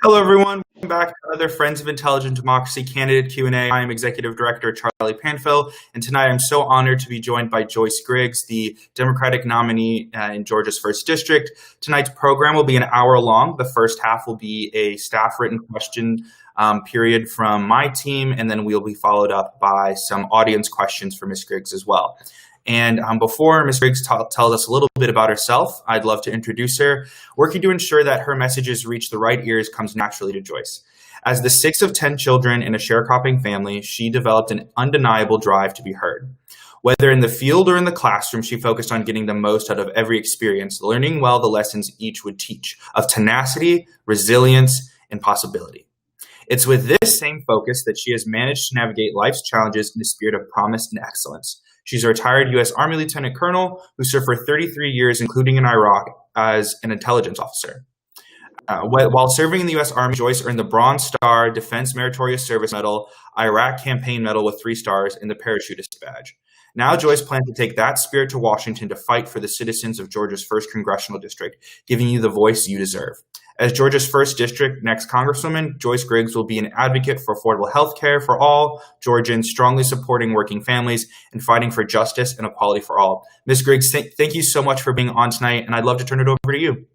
Hello, everyone. Welcome back to another Friends of Intelligent Democracy candidate Q&A. I am Executive Director Charlie Panfil, and tonight I'm so honored to be joined by Joyce Griggs, the Democratic nominee in Georgia's 1st District. Tonight's program will be an hour long. The first half will be a staff-written question period from my team, and then we'll be followed up by some audience questions for Ms. Griggs as well. And before Ms. Griggs tells us a little bit about herself, I'd love to introduce her. Working to ensure that her messages reach the right ears comes naturally to Joyce. As the 6th of 10 children in a sharecropping family, she developed an undeniable drive to be heard. Whether in the field or in the classroom, she focused on getting the most out of every experience, learning well the lessons each would teach of tenacity, resilience, and possibility. It's with this same focus that she has managed to navigate life's challenges in a spirit of promise and excellence. She's a retired U.S. Army Lieutenant Colonel who served for 33 years, including in Iraq, as an intelligence officer. While serving in the U.S. Army, Joyce earned the Bronze Star, Defense Meritorious Service Medal, Iraq Campaign Medal with 3 stars, and the Parachutist Badge. Now Joyce plans to take that spirit to Washington to fight for the citizens of Georgia's 1st Congressional District, giving you the voice you deserve. As Georgia's 1st District next Congresswoman, Joyce Griggs will be an advocate for affordable health care for all Georgians, strongly supporting working families, and fighting for justice and equality for all. Ms. Griggs, thank you so much for being on tonight, and I'd love to turn it over to you.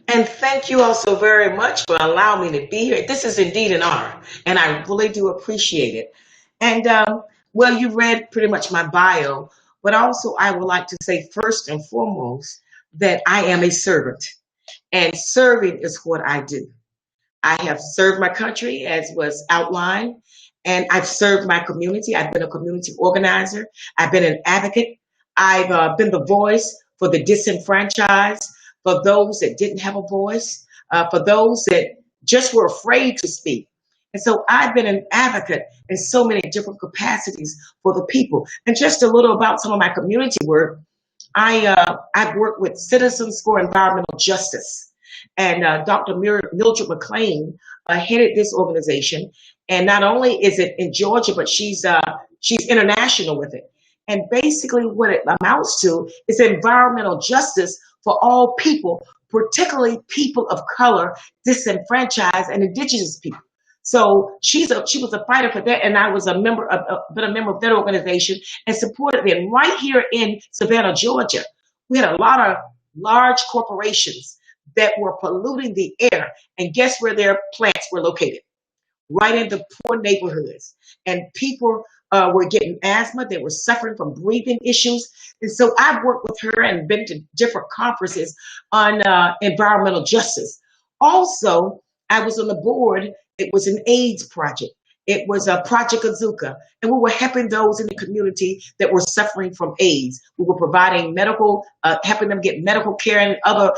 And thank you all so very much for allowing me to be here. This is indeed an honor, and I really do appreciate it. And well, you read pretty much my bio, but also I would like to say first and foremost that I am a servant. And serving is what I do. I have served my country as was outlined, and I've served my community. I've been a community organizer. I've been an advocate. I've been the voice for the disenfranchised, for those that didn't have a voice, for those that just were afraid to speak. And so I've been an advocate in so many different capacities for the people. And just a little about some of my community work. I've worked with Citizens for Environmental Justice, and Dr. Mildred McLean headed this organization. And not only is it in Georgia, but she's international with it. And basically what it amounts to is environmental justice for all people, particularly people of color, disenfranchised, and indigenous people. So she was a fighter for that, and I was been a member of that organization and supported them right here in Savannah, Georgia. We had a lot of large corporations that were polluting the air, and guess where their plants were located? Right in the poor neighborhoods, and people were getting asthma. They were suffering from breathing issues, and so I've worked with her and been to different conferences on environmental justice. Also, I was on the board. It was an AIDS project. It was a Project Azuka, and we were helping those in the community that were suffering from AIDS. We were providing medical, helping them get medical care and other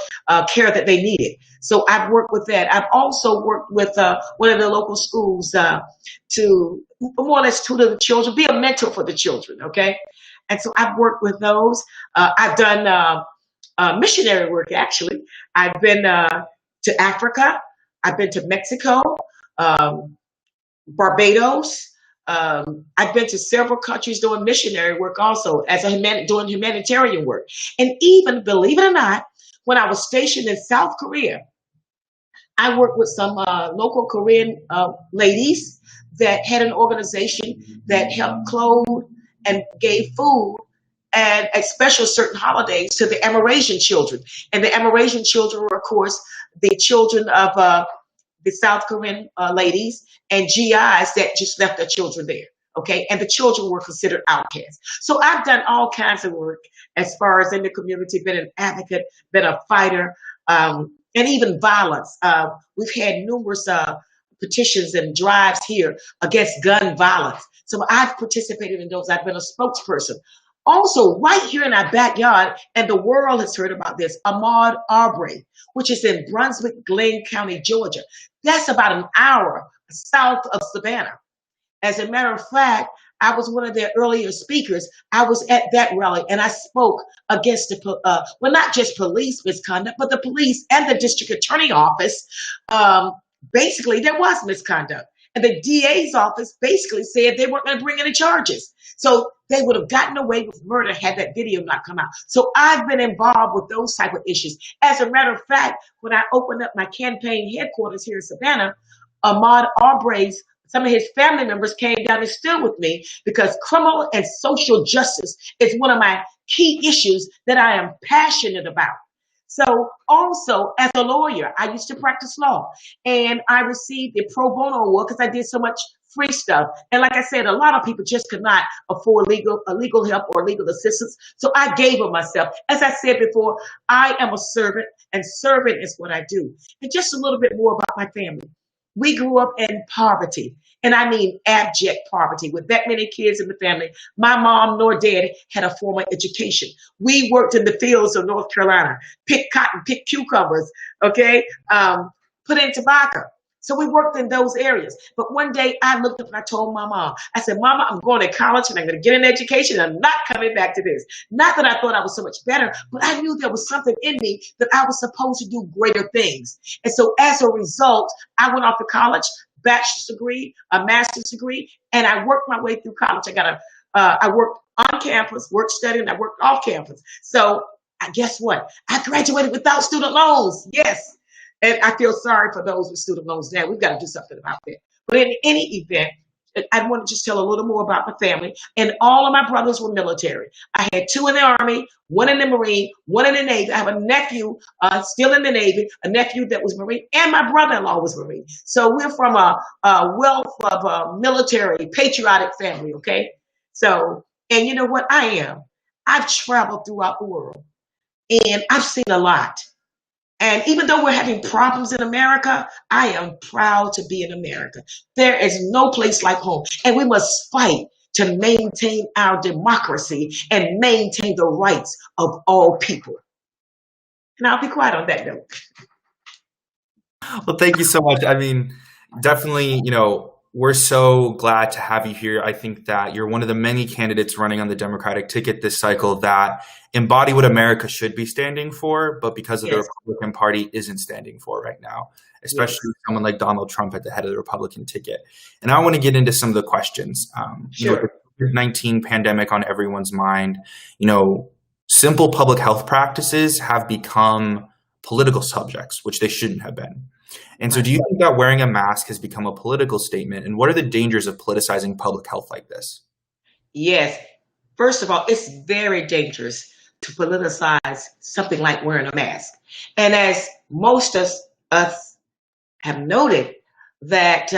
care that they needed. So I've worked with that. I've also worked with one of the local schools to more or less tutor the children, be a mentor for the children, okay? And so I've worked with those. I've done missionary work, actually. I've been to Africa. I've been to Mexico. Barbados. I've been to several countries doing missionary work also as doing humanitarian work. And even, believe it or not, when I was stationed in South Korea, I worked with some local Korean ladies that had an organization that helped clothe and gave food and at special certain holidays to the Amerasian children. And the Amerasian children were, of course, the children of the South Korean ladies and GIs that just left their children there, okay? And the children were considered outcasts. So I've done all kinds of work as far as in the community, been an advocate, been a fighter, and even violence. We've had numerous petitions and drives here against gun violence. So I've participated in those. I've been a spokesperson. Also, right here in our backyard, and the world has heard about this, Ahmaud Arbery, which is in Brunswick, Glenn County, Georgia. That's about an hour south of Savannah. As a matter of fact, I was one of their earlier speakers. I was at that rally, and I spoke against the, well, not just police misconduct, but the police and the district attorney office. Basically, there was misconduct. And the DA's office basically said they weren't going to bring any charges. So they would have gotten away with murder had that video not come out. So I've been involved with those type of issues. As a matter of fact, when I opened up my campaign headquarters here in Savannah, Ahmaud Arbery's, some of his family members came down and stood with me because criminal and social justice is one of my key issues that I am passionate about. So also as a lawyer, I used to practice law, and I received the pro bono award because I did so much free stuff. And like I said, a lot of people just could not afford legal help or legal assistance. So I gave of myself. As I said before, I am a servant, and serving is what I do. And just a little bit more about my family. We grew up in poverty, and I mean abject poverty, with that many kids in the family. My mom nor dad had a formal education. We worked in the fields of North Carolina, picked cotton, picked cucumbers, okay, put in tobacco. So we worked in those areas. But one day I looked up and I told my mom, I said, Mama, I'm going to college and I'm going to get an education. I'm not coming back to this. Not that I thought I was so much better, but I knew there was something in me that I was supposed to do greater things. And so as a result, I went off to college, bachelor's degree, a master's degree, and I worked my way through college. I worked on campus, worked studying, I worked off campus. So guess what? I graduated without student loans. Yes. And I feel sorry for those with student loans now. We've got to do something about that. But in any event, I want to just tell a little more about my family. And all of my brothers were military. I had 2 in the Army, 1 in the Marine, 1 in the Navy. I have a nephew still in the Navy, a nephew that was Marine, and my brother-in-law was Marine. So we're from a wealth of military, patriotic family, okay? So, and you know what I am? I've traveled throughout the world, and I've seen a lot. And even though we're having problems in America, I am proud to be in America. There is no place like home. And we must fight to maintain our democracy and maintain the rights of all people. And I'll be quiet on that note. Well, thank you so much. I mean, definitely, we're so glad to have you here. I think that you're one of the many candidates running on the Democratic ticket this cycle that embody what America should be standing for, but because of the Republican Party isn't standing for right now, especially someone like Donald Trump at the head of the Republican ticket. And I want to get into some of the questions. Sure. The COVID-19 pandemic on everyone's mind, simple public health practices have become political subjects, which they shouldn't have been. And so do you think that wearing a mask has become a political statement? And what are the dangers of politicizing public health like this? Yes. First of all, it's very dangerous to politicize something like wearing a mask. And as most of us have noted, that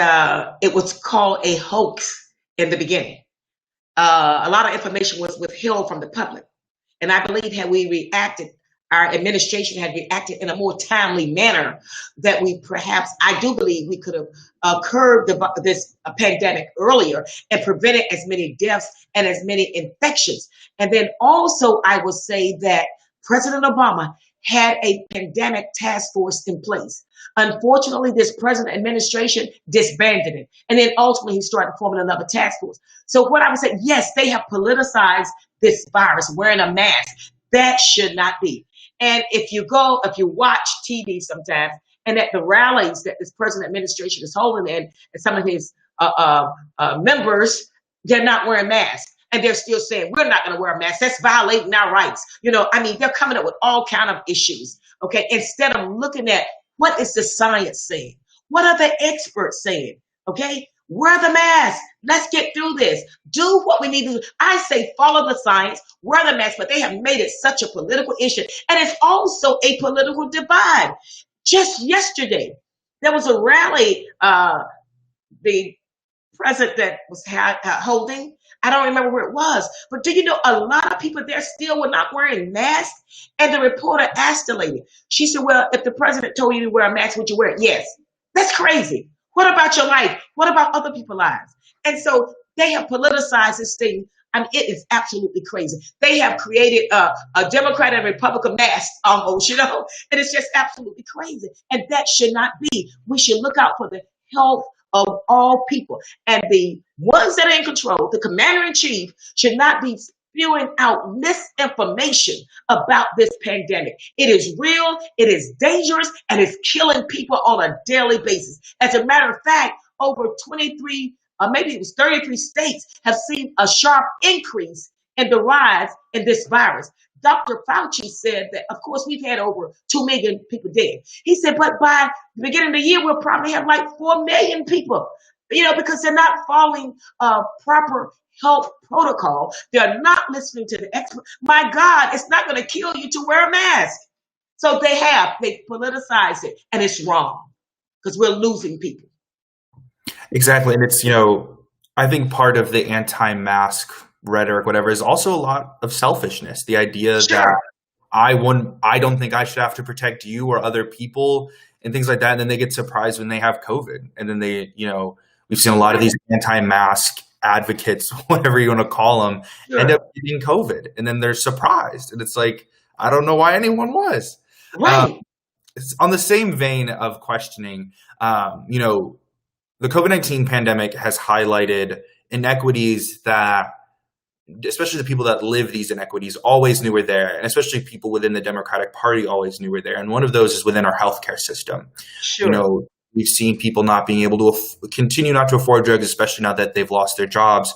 it was called a hoax in the beginning. A lot of information was withheld from the public. And I believe had we reacted, our administration had reacted in a more timely manner, that we perhaps, I do believe we could have curbed this pandemic earlier and prevented as many deaths and as many infections. And then also I would say that President Obama had a pandemic task force in place. Unfortunately, this present administration disbanded it. And then ultimately he started forming another task force. So what I would say, yes, they have politicized this virus, wearing a mask. That should not be. And if you watch TV sometimes, and at the rallies that this present administration is holding, and some of his members, they're not wearing masks. And they're still saying, we're not going to wear a mask. That's violating our rights. They're coming up with all kind of issues. Okay. Instead of looking at what is the science saying? What are the experts saying? Okay. Wear the mask. Let's get through this. Do what we need to do. I say follow the science, wear the mask, but they have made it such a political issue. And it's also a political divide. Just yesterday, there was a rally the president was holding. I don't remember where it was, but do you know a lot of people there still were not wearing masks? And the reporter asked the lady, she said, well, if the president told you to wear a mask, would you wear it? Yes. That's crazy. What about your life? What about other people's lives? And so they have politicized this thing. I mean, it is absolutely crazy. They have created a Democrat and Republican mask almost, and it's just absolutely crazy. And that should not be. We should look out for the health of all people. And the ones that are in control, the commander-in-chief, should not be spewing out misinformation about this pandemic. It is real, it is dangerous, and it's killing people on a daily basis. As a matter of fact, over 23, maybe it was 33 states have seen a sharp increase in the rise in this virus. Dr. Fauci said that, of course, we've had over 2 million people dead. He said, but by the beginning of the year, we'll probably have like 4 million people, because they're not following proper health protocol. They're not listening to the expert. My God, it's not going to kill you to wear a mask. So they politicized it, and it's wrong because we're losing people. Exactly. And it's, I think part of the anti-mask rhetoric, whatever, is also a lot of selfishness. The idea that I don't think I should have to protect you or other people and things like that. And then they get surprised when they have COVID. And then we've seen a lot of these anti-mask advocates, whatever you want to call them, end up getting COVID. And then they're surprised. And it's like, I don't know why anyone was. Right. It's on the same vein of questioning, the COVID-19 pandemic has highlighted inequities that, especially the people that live these inequities, always knew were there, and especially people within the Democratic Party always knew were there. And one of those is within our healthcare system. Sure. We've seen people not being able to continue not to afford drugs, especially now that they've lost their jobs.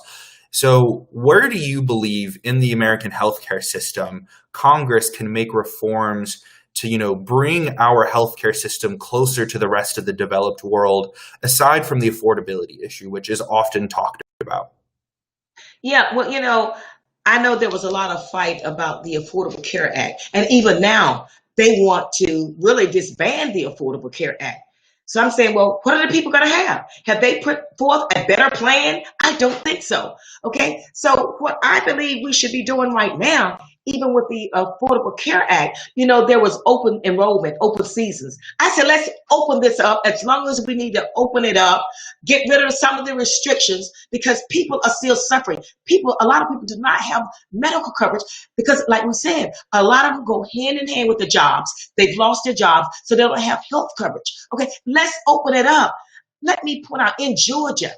So where do you believe in the American healthcare system Congress can make reforms to, bring our healthcare system closer to the rest of the developed world, aside from the affordability issue, which is often talked about? Yeah, well, I know there was a lot of fight about the Affordable Care Act, and even now they want to really disband the Affordable Care Act. So I'm saying, well, what are the people going to have? Have they put forth a better plan? I don't think so. Okay, so what I believe we should be doing right now, even with the Affordable Care Act, there was open enrollment, open seasons. I said, let's open this up as long as we need to open it up, get rid of some of the restrictions, because people are still suffering. A lot of people do not have medical coverage because, like we said, a lot of them go hand in hand with the jobs. They've lost their jobs, so they don't have health coverage. Okay, let's open it up. Let me point out, in Georgia,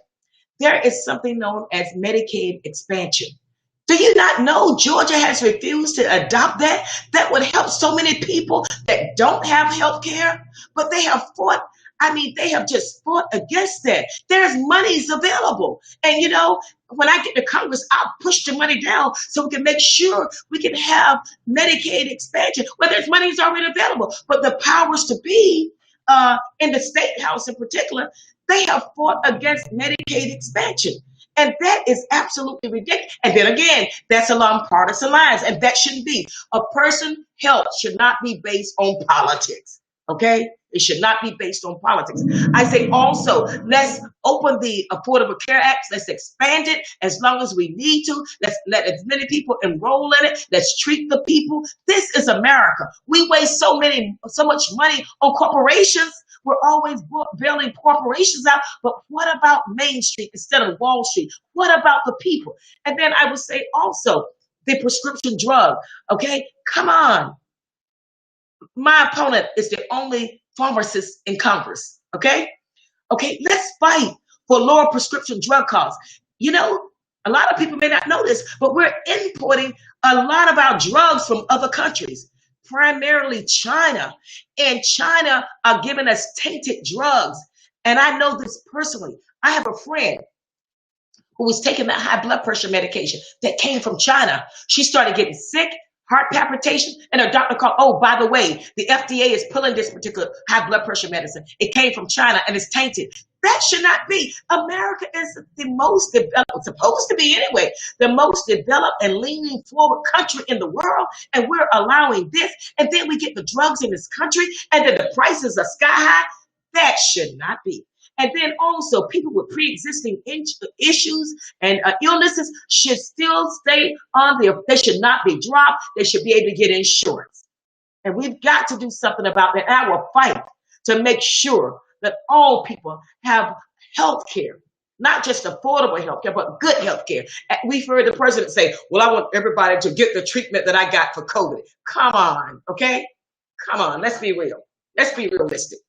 there is something known as Medicaid expansion. Do you not know Georgia has refused to adopt that? That would help so many people that don't have health care, but they have fought. They have just fought against that. There's monies available. And, when I get to Congress, I'll push the money down so we can make sure we can have Medicaid expansion. Well, there's money's already available, but the powers to be in the state house in particular, they have fought against Medicaid expansion. And that is absolutely ridiculous. And then again, that's along partisan lines, and that shouldn't be. A person's health should not be based on politics. Okay? It should not be based on politics. I say also, let's open the Affordable Care Act. Let's expand it as long as we need to. Let's let as many people enroll in it. Let's treat the people. This is America. We waste so much money on corporations. We're always bailing corporations out. But what about Main Street instead of Wall Street? What about the people? And then I would say also the prescription drug. Okay, come on. My opponent is the only pharmacist in Congress. Okay, let's fight for lower prescription drug costs. A lot of people may not know this, but we're importing a lot of our drugs from other countries, primarily China. And China are giving us tainted drugs. And I know this personally. I have a friend who was taking that high blood pressure medication that came from China. She started getting sick, heart palpitation, and her doctor called, oh, by the way, the FDA is pulling this particular high blood pressure medicine. It came from China and it's tainted. That should not be. America is the most developed, supposed to be anyway, the most developed and leaning forward country in the world, and we're allowing this, and then we get the drugs in this country, and then the prices are sky high. That should not be. And then also people with pre-existing issues and illnesses should still stay on they should not be dropped. They should be able to get insurance. And we've got to do something about that. I will fight to make sure that all people have health care, not just affordable health care, but good health care. We've heard the president say, well, I want everybody to get the treatment that I got for COVID. Come on, okay? Come on, let's be real. Let's be realistic.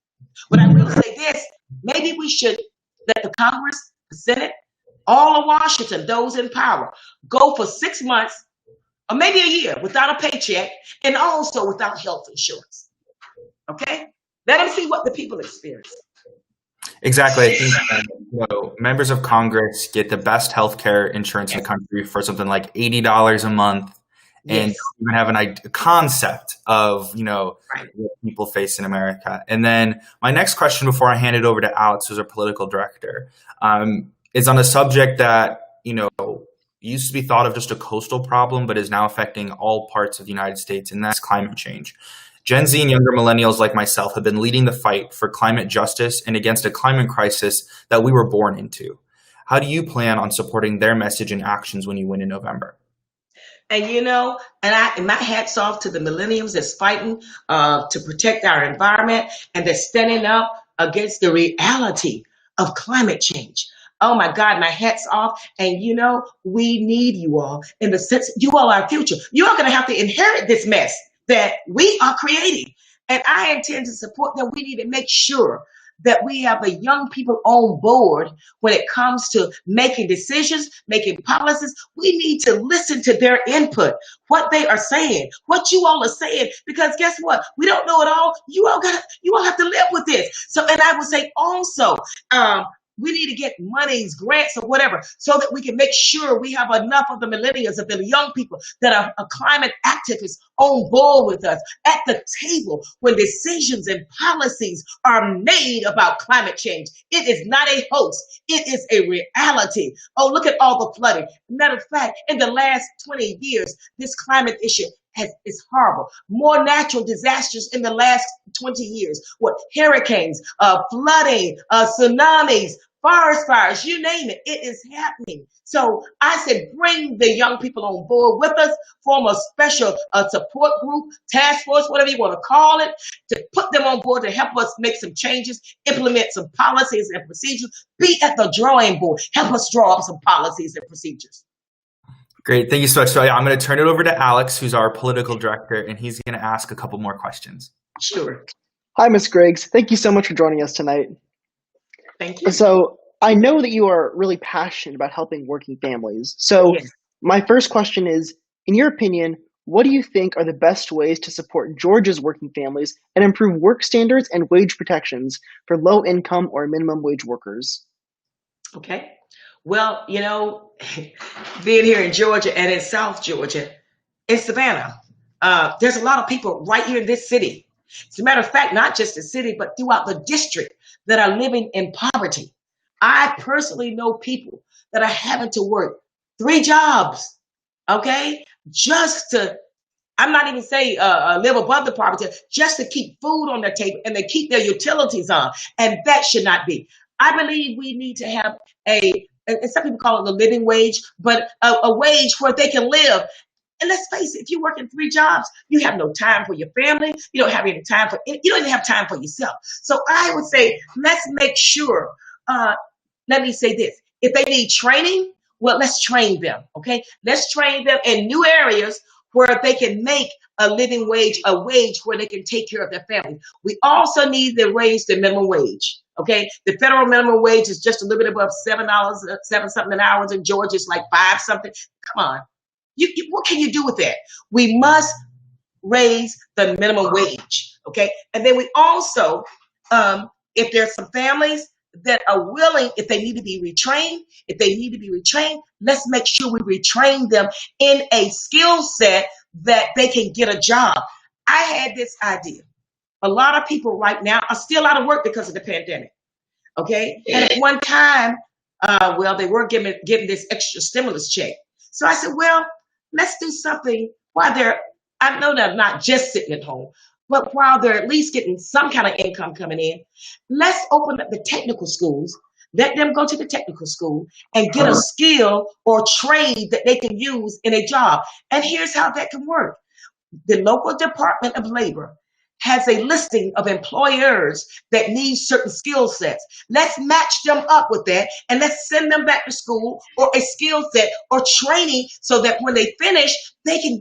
But I will say this, maybe we should let the Congress, the Senate, all of Washington, those in power, go for 6 months or maybe a year without a paycheck and also without health insurance. Okay? Let them see what the people experience. Exactly. I think members of Congress get the best healthcare insurance in the Yes. country for something like $80 a month, and Yes. don't even have a concept of Right. what people face in America. And then my next question, before I hand it over to Alex, who's our political director, is on a subject that used to be thought of just a coastal problem, but is now affecting all parts of the United States, and that's climate change. Gen Z and younger millennials like myself have been leading the fight for climate justice and against a climate crisis that we were born into. How do you plan on supporting their message and actions when you win in November? And and my hats off to the millennials that's fighting to protect our environment and that's standing up against the reality of climate change. Oh my God, my hat's off. And we need you all in the sense you all are our future. You are going to have to inherit this mess that we are creating. And I intend to support them. We need to make sure that we have the young people on board when it comes to making decisions, making policies. We need to listen to their input, what they are saying, what you all are saying, because guess what? We don't know it all. You all have to live with this. So, and I would say also, we need to get monies, grants, or whatever, so that we can make sure we have enough of the millennials, of the young people that are climate activists on board with us at the table when decisions and policies are made about climate change. It is not a hoax. It is a reality. Oh, look at all the flooding. Matter of fact, in the last 20 years, this climate issue is horrible. More natural disasters in the last 20 years. What? Hurricanes, flooding, tsunamis, forest fires, you name it. It is happening. So I said, bring the young people on board with us, form a special support group, task force, whatever you want to call it, to put them on board to help us make some changes, implement some policies and procedures, be at the drawing board, help us draw up some policies and procedures. Great. Thank you so much. So I'm going to turn it over to Alex, who's our political director, and he's going to ask a couple more questions. Sure. Hi, Ms. Griggs. Thank you so much for joining us tonight. Thank you. So I know that you are really passionate about helping working families. So Yes. my first question is, in your opinion, what do you think are the best ways to support Georgia's working families and improve work standards and wage protections for low income or minimum wage workers? Okay. Well, being here in Georgia and in South Georgia, in Savannah, there's a lot of people right here in this city. As a matter of fact, not just the city, but throughout the district that are living in poverty. I personally know people that are having to work 3 jobs, okay, just to, I'm not even saying live above the poverty, just to keep food on their table and they keep their utilities on. And that should not be. I believe we need to have and some people call it the living wage, but a wage where they can live. And let's face it, if you're working 3 jobs, you have no time for your family. You don't have any time you don't even have time for yourself. So I would say, let's make sure, let me say this. If they need training, well, let's train them, okay? Let's train them in new areas where they can make a living wage, a wage where they can take care of their family. We also need to raise the minimum wage, okay? The federal minimum wage is just a little bit above $7, 7 something an hour. In Georgia, it's like 5 something. Come on. What can you do with that? We must raise the minimum wage, okay? And then we also, if there's some families that are willing, if they need to be retrained, let's make sure we retrain them in a skill set that they can get a job. I had this idea. A lot of people right now are still out of work because of the pandemic, okay? And at one time, they were getting this extra stimulus check. So I said, well, let's do something while I know they're not just sitting at home, but while they're at least getting some kind of income coming in, let's open up the technical schools, let them go to the technical school and get a skill or trade that they can use in a job. And here's how that can work. The local Department of Labor has a listing of employers that need certain skill sets. Let's match them up with that and let's send them back to school or a skill set or training so that when they finish, they can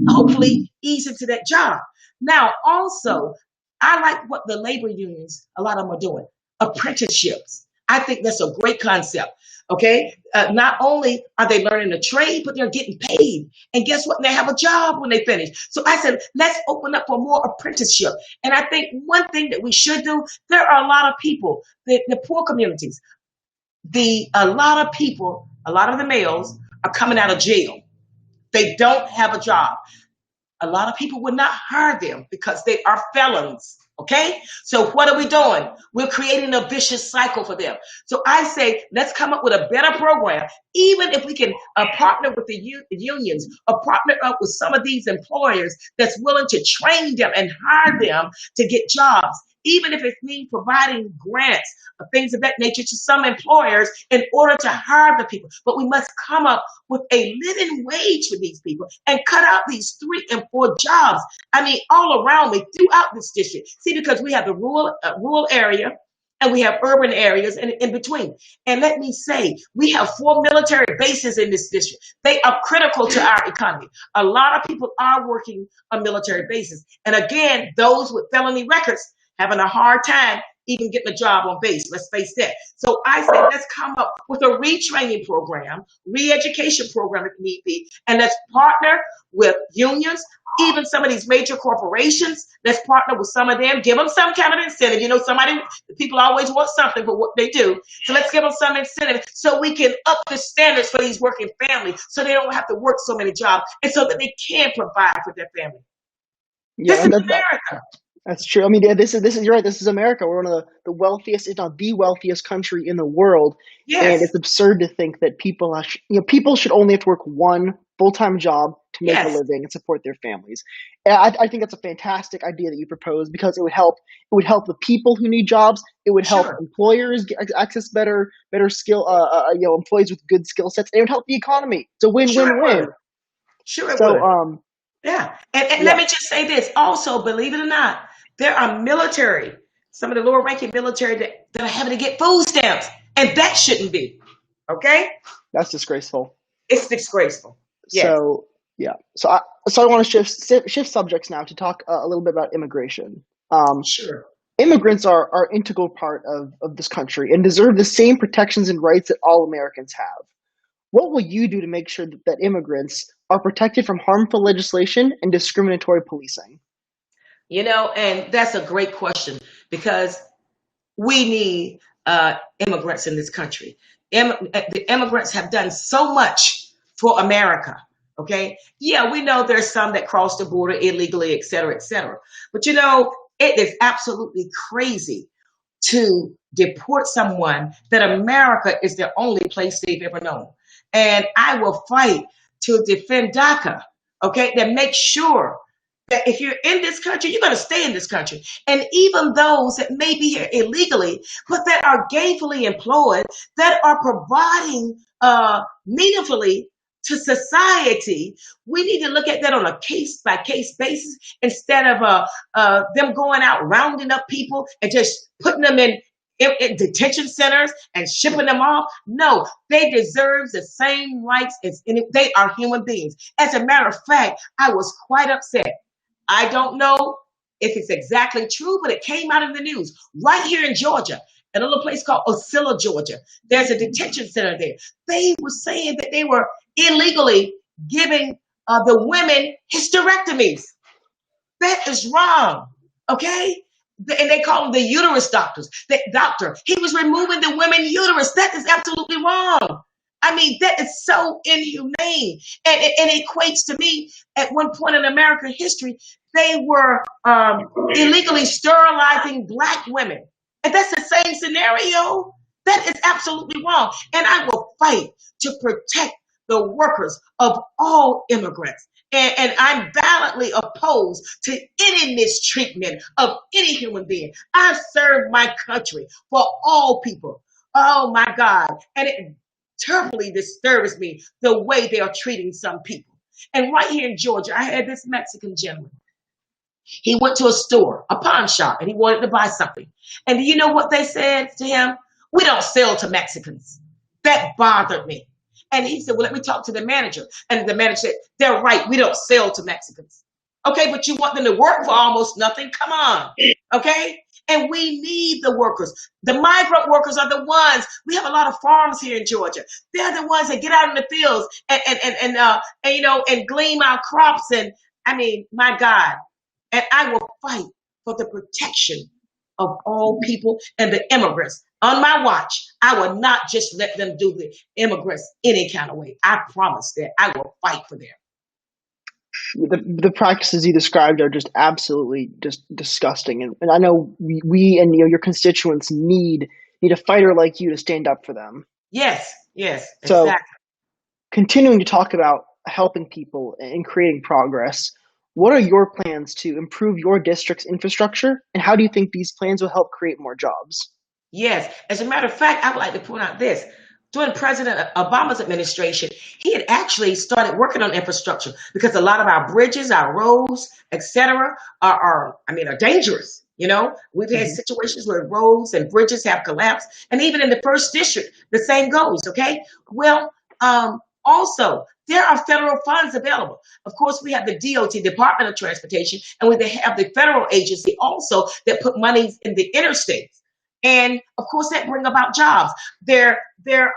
hopefully ease into that job. Now, also, I like what the labor unions, a lot of them are doing, apprenticeships. I think that's a great concept. Okay. Not only are they learning a trade, but they're getting paid. And guess what? They have a job when they finish. So I said, let's open up for more apprenticeship. And I think one thing that we should do, there are a lot of people, the poor communities, a lot of people, a lot of the males are coming out of jail. They don't have a job. A lot of people would not hire them because they are felons. Okay, so what are we doing? We're creating a vicious cycle for them. So I say, let's come up with a better program. Even if we can partner with the unions or partner up with some of these employers that's willing to train them and hire them to get jobs, even if it means providing grants or things of that nature to some employers in order to hire the people. But we must come up with a living wage for these people and cut out these 3 and 4 jobs. I mean, all around me, throughout this district. See, because we have the rural area and we have urban areas and in between. And let me say, we have 4 military bases in this district. They are critical to our economy. A lot of people are working on military bases. And again, those with felony records having a hard time even getting a job on base. Let's face that. So I say, let's come up with a retraining program, re-education program if need be, and let's partner with unions, even some of these major corporations. Let's partner with some of them, give them some kind of incentive. You know, people always want something for what they do. So let's give them some incentive so we can up the standards for these working families so they don't have to work so many jobs and so that they can provide for their family. Yeah, this is America. That's true. I mean, yeah, this is you're right. This is America. We're one of the wealthiest, if not the wealthiest country in the world. Yes. And it's absurd to think that people should only have to work one full-time job to make a living and support their families. And I think that's a fantastic idea that you propose because it would help the people who need jobs. It would help employers access better skill, employees with good skill sets. And it would help the economy. It's a win-win-win. Sure it would. Yeah. And let me just say this. Also, believe it or not, there are some of the lower ranking military that are having to get food stamps. And that shouldn't be. Okay? That's disgraceful. It's disgraceful. Yes. So, yeah. So I want to shift subjects now to talk a little bit about immigration. Sure. Immigrants are an integral part of this country and deserve the same protections and rights that all Americans have. What will you do to make sure that immigrants are protected from harmful legislation and discriminatory policing? You know, and that's a great question because we need immigrants in this country. The immigrants have done so much for America. Okay. Yeah, we know there's some that cross the border illegally, et cetera, et cetera. But, you know, it is absolutely crazy to deport someone that America is their only place they've ever known. And I will fight to defend DACA, okay, that makes sure that if you're in this country, you're going to stay in this country. And even those that may be here illegally, but that are gainfully employed, that are providing meaningfully to society, we need to look at that on a case-by-case basis instead of them going out rounding up people and just putting them in detention centers and shipping them off. No, they deserve the same rights as they are human beings. As a matter of fact, I was quite upset. I don't know if it's exactly true, but it came out in the news right here in Georgia, a little place called Ocilla, Georgia. There's a detention center there. They were saying that they were illegally giving the women hysterectomies. That is wrong. Okay? And they call them the uterus doctors. The doctor, he was removing the women's uterus. That is absolutely wrong. I mean, that is so inhumane. And it equates to me, at one point in American history, they were illegally sterilizing Black women. And that's the same scenario. That is absolutely wrong. And I will fight to protect the workers of all immigrants. And I'm violently opposed to any mistreatment of any human being. I serve my country for all people. Oh my God. And it terribly disturbs me the way they are treating some people. And right here in Georgia, I had this Mexican gentleman. He went to a store, a pawn shop, and he wanted to buy something. And do you know what they said to him? We don't sell to Mexicans. That bothered me. And he said, well, let me talk to the manager. And the manager said, they're right. We don't sell to Mexicans. Okay, but you want them to work for almost nothing? Come on. Okay? And we need the workers. The migrant workers are the ones. We have a lot of farms here in Georgia. They're the ones that get out in the fields and glean our crops. And I mean, my God. And I will fight for the protection of all people and the immigrants. On my watch, I will not just let them do the immigrants any kind of way. I promise that I will fight for them. The practices you described are just absolutely just disgusting, and I know we and your constituents need a fighter like you to stand up for them. Yes, so exactly. Continuing to talk about helping people and creating progress, what are your plans to improve your district's infrastructure, and how do you think these plans will help create more jobs? Yes, as a matter of fact, I would like to point out this. During President Obama's administration, he had actually started working on infrastructure because a lot of our bridges, our roads, etc., are dangerous. We've had situations where roads and bridges have collapsed, and even in the first district, the same goes. Okay, well, also there are federal funds available. Of course, we have the DOT, Department of Transportation, and we have the federal agency also that put money in the interstates. And of course, that bring about jobs. There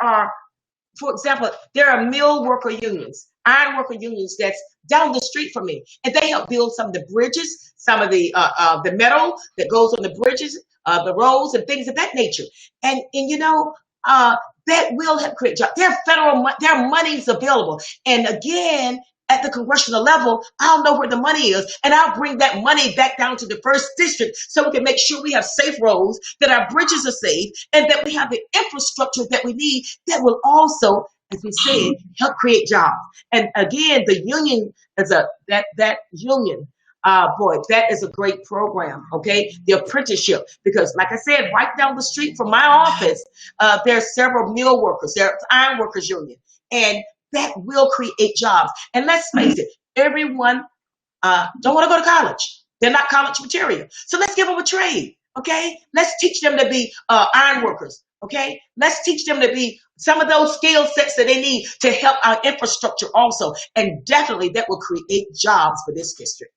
are, for example, there are mill worker unions, iron worker unions that's down the street from me, and they help build some of the bridges, some of the metal that goes on the bridges, the roads, and things of that nature. And that will help create jobs. There are monies available, and again, at the congressional level, I'll know where the money is, and I'll bring that money back down to the first district so we can make sure we have safe roads, that our bridges are safe, and that we have the infrastructure that we need that will also, as we said, help create jobs. And again, the union is that union. Boy, that is a great program, okay? The apprenticeship, because like I said, right down the street from my office, there's several mill workers, there's iron workers union, and that will create jobs. And let's face it, everyone don't want to go to college. They're not college material. So let's give them a trade, okay? Let's teach them to be iron workers, okay? Let's teach them to be some of those skill sets that they need to help our infrastructure also. And definitely that will create jobs for this district.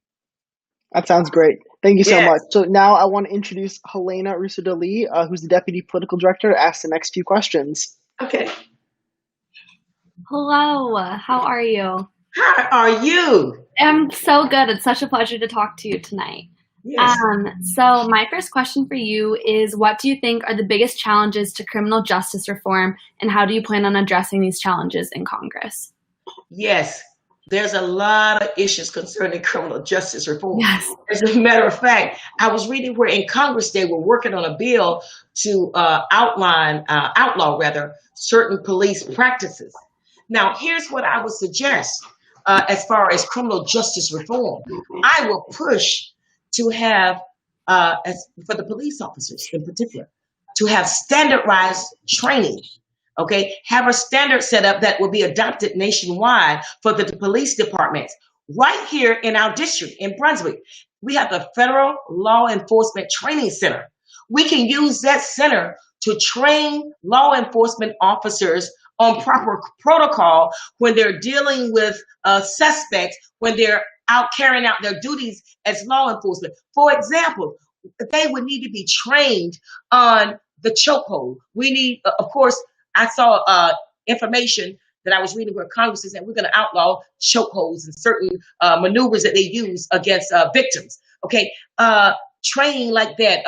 That sounds great. Thank you so much. So now I want to introduce Helena Russo-Dali, who's the Deputy Political Director, to ask the next few questions. Okay. Hello, how are you? How are you? I'm so good. It's such a pleasure to talk to you tonight. Yes. So my first question for you is, what do you think are the biggest challenges to criminal justice reform, and how do you plan on addressing these challenges in Congress? Yes, there's a lot of issues concerning criminal justice reform. Yes. As a matter of fact, I was reading where in Congress they were working on a bill to outlaw certain police practices. Now, here's what I would suggest as far as criminal justice reform. I will push to have, for the police officers in particular, to have standardized training. Okay, have a standard set up that will be adopted nationwide for the police departments. Right here in our district in Brunswick, we have the Federal Law Enforcement Training Center. We can use that center to train law enforcement officers on proper protocol when they're dealing with suspects, when they're out carrying out their duties as law enforcement. For example, they would need to be trained on the chokehold. We need, of course, I saw information that I was reading where Congress is saying we're going to outlaw chokeholds and certain maneuvers that they use against victims. Okay, training like that,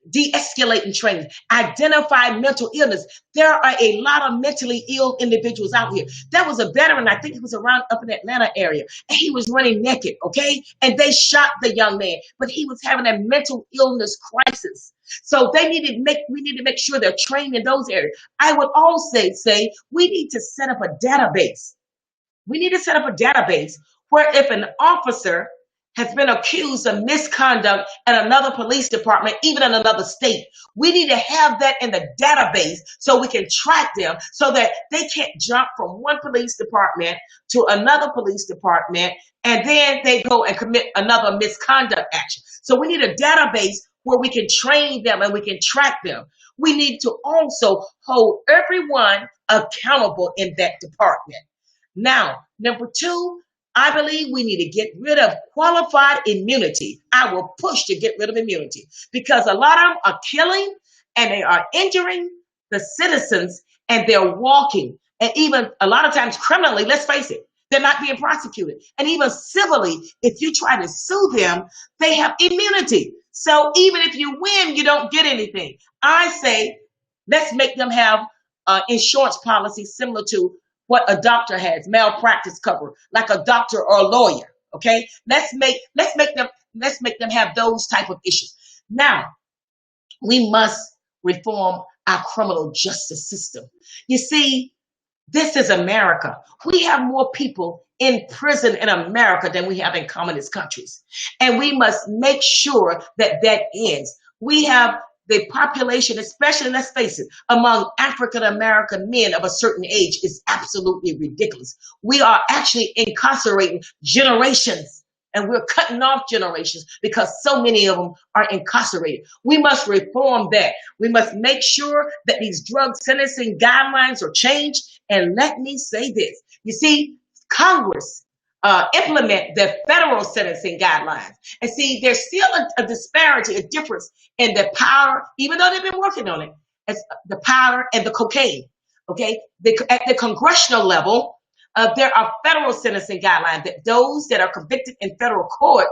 de-escalating training, identify mental illness. There are a lot of mentally ill individuals out here. There was a veteran, I think he was around up in the Atlanta area, and he was running naked, okay? And they shot the young man, but he was having a mental illness crisis. So we need to make sure they're trained in those areas. I would also say we need to set up a database. We need to set up a database where if an officer has been accused of misconduct at another police department, even in another state, we need to have that in the database so we can track them so that they can't jump from one police department to another police department and then they go and commit another misconduct action. So we need a database where we can train them and we can track them. We need to also hold everyone accountable in that department. Now, number two, I believe we need to get rid of qualified immunity. I will push to get rid of immunity because a lot of them are killing and they are injuring the citizens and they're walking. And even a lot of times criminally, let's face it, they're not being prosecuted. And even civilly, if you try to sue them, they have immunity. So even if you win, you don't get anything. I say, let's make them have insurance policy similar to what a doctor has, malpractice cover, like a doctor or a lawyer. Okay, let's make them have those type of issues. Now, we must reform our criminal justice system. You see, this is America. We have more people in prison in America than we have in communist countries. And we must make sure that that ends. We have the population, especially, let's face it, among African American men of a certain age is absolutely ridiculous. We are actually incarcerating generations, and we're cutting off generations because so many of them are incarcerated. We must reform that. We must make sure that these drug sentencing guidelines are changed. And let me say this. You see, Congress implement the federal sentencing guidelines. And see, there's still a disparity, a difference in the power, even though they've been working on it, as the powder and the cocaine. Okay, at the congressional level, there are federal sentencing guidelines that those that are convicted in federal court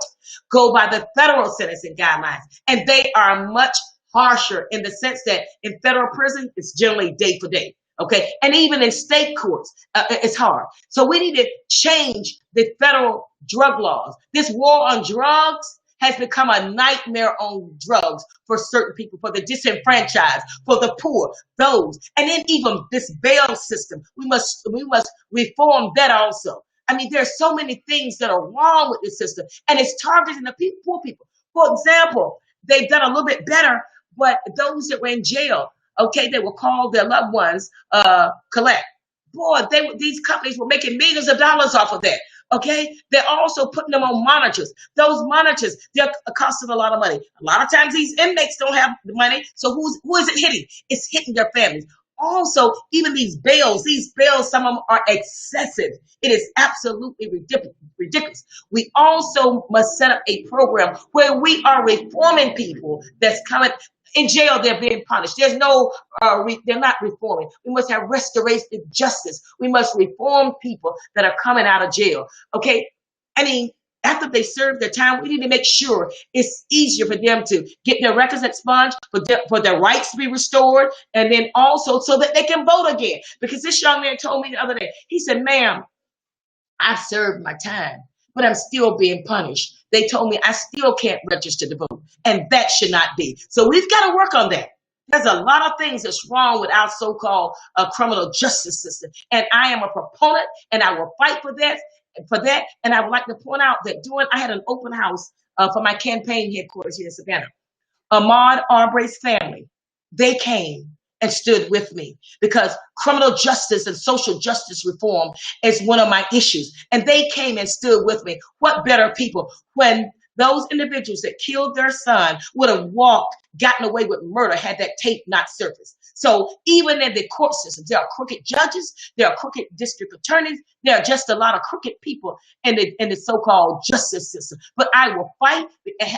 go by the federal sentencing guidelines. And they are much harsher in the sense that in federal prison, it's generally day for day. Okay, and even in state courts, it's hard. So we need to change the federal drug laws. This war on drugs has become a nightmare on drugs for certain people, for the disenfranchised, for the poor, those, and then even this bail system. We must reform that also. I mean, there's so many things that are wrong with this system, and it's targeting the poor people. For example, they've done a little bit better, but those that were in jail, okay, they will call their loved ones, collect. Boy, these companies were making millions of dollars off of that. Okay, they're also putting them on monitors. Those monitors, they're costing a lot of money. A lot of times these inmates don't have the money. So who is it hitting? It's hitting their families. Also, even these bails, some of them are excessive. It is absolutely ridiculous. We also must set up a program where we are reforming people that's coming in jail. They're being punished. There's no, they're not reforming. We must have restorative justice. We must reform people that are coming out of jail. Okay. I mean, after they serve their time, we need to make sure it's easier for them to get their records expunged, for their rights to be restored, and then also so that they can vote again. Because this young man told me the other day, he said, ma'am, I've served my time, but I'm still being punished. They told me I still can't register to vote, and that should not be. So we've got to work on that. There's a lot of things that's wrong with our so-called criminal justice system, and I am a proponent, and I will fight for that. And I would like to point out that I had an open house for my campaign headquarters here in Savannah. Ahmaud Arbery's family, they came and stood with me because criminal justice and social justice reform is one of my issues. And they came and stood with me. What better people when those individuals that killed their son would have gotten away with murder had that tape not surfaced. So even in the court system, there are crooked judges, there are crooked district attorneys, there are just a lot of crooked people in the so-called justice system. But I will fight.